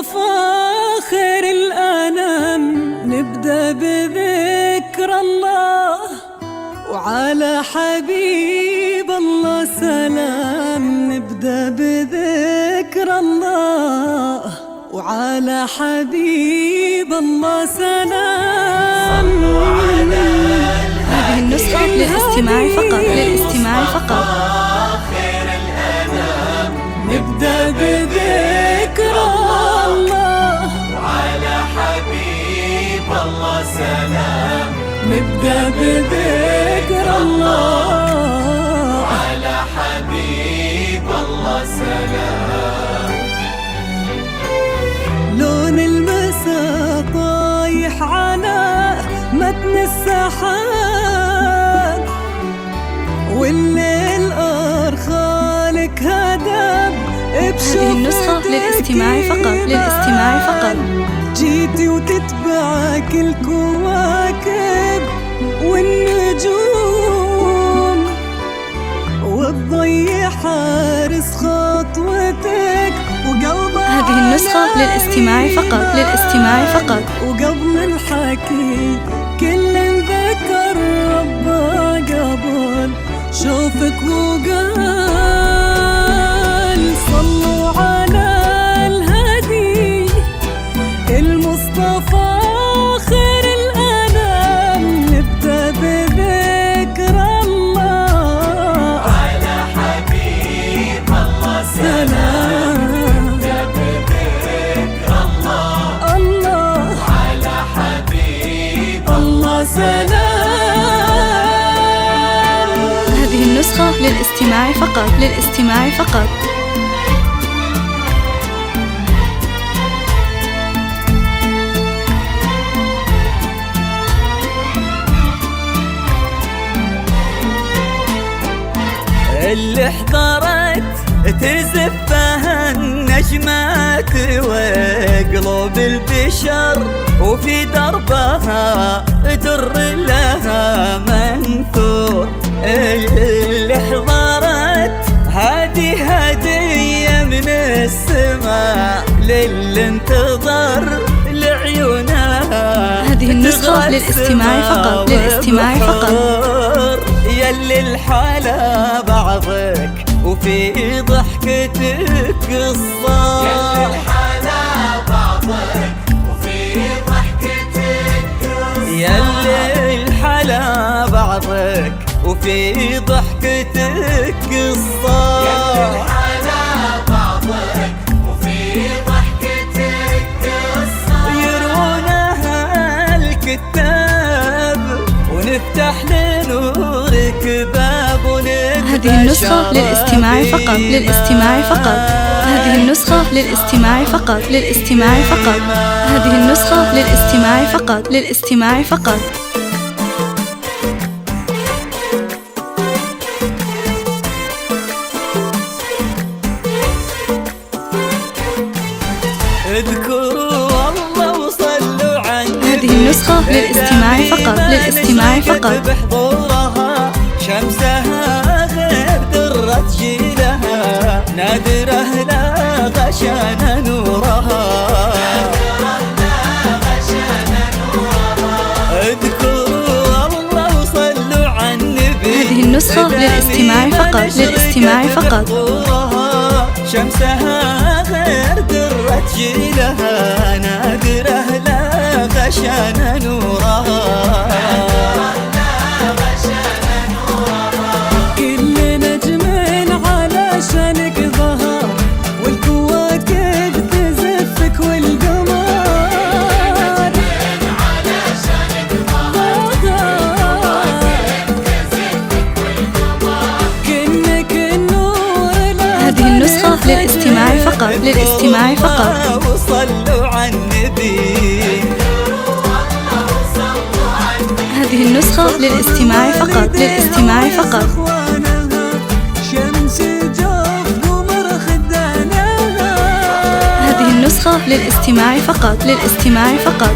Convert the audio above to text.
المصطفى خير الأنام نبدأ بذكر الله، وعلى حبيب الله سلام. نبدأ بذكر الله، وعلى حبيب الله سلام. هذه النسخة للاستماع فقط، للاستماع فقط. نبدأ بذكر الله، وعلى حبيب الله سلام. نبدأ بذكر الله، وعلى حبيب الله سلام. لون المساء طايح على متن السحاب، والليل أرخالك هدب بشوفك. هذه النسخة للاستماع فقط، للاستماع فقط. جيتي وتتبعك الكواكب والنجوم، والضي حارس خطوتك وقلبها. هذه النسخة للاستماع فقط، للاستماع فقط. وقبل الحكي كل ذكر ربه قبل شوفك وقال صلوا على الهدي المصطفى خير الأنام. نبدأ بذكر الله، على حبيب الله سلام. نبدأ بذكر الله، الله على حبيب الله سلام. هذه النسخة للاستماع فقط، للاستماع فقط. اللي حضرت تزفها النجمات وقلوب البشر، وفي دربها در لها منثور. اللي حضرت هذه هدية من السماء للي انتظر لعيونها. هذه النسخة للاستماع فقط، للاستماع فقط. يلي الحلا بعضك وفي ضحكتك قصة. يلي الحلا بعضك وفي ضحكتك قصة. يلي الحلا بعضك وفي ضحكتك قصة. يلي الحلا بعضك وفي ضحكتك قصة. يروونها الكتاب ونفتح لنورك باب ونكتشف. هذه النسخة للاستماع فقط، للاستماع فقط. هذه النسخة للاستماع فقط، للاستماع فقط. هذه النسخة للاستماع فقط، للاستماع فقط. اذكروا الله وصلوا عنه. هذه النسخة للاستماع فقط، للاستماع فقط. بحضورها شمسها غير درة جيلها، نادرة لا غشان نورها. اذكروا الله وصلوا على النبي. هذه النسخة للاستماع فقط، للاستماع فقط. شمسها غير درة جيلها، نادرة لا غشان نورها. كل نجم علشانك ظهر، والكواكب تزفك والقمر علشانك ظهر، كأنك النور. هذه النسخة للاستماع فقط، للاستماع فقط. وصلوا على النبي. هذه النسخة للاستماع فقط، للاستماع فقط. شمس جوف قمر خدانها. هذه النسخة للاستماع فقط، للاستماع فقط.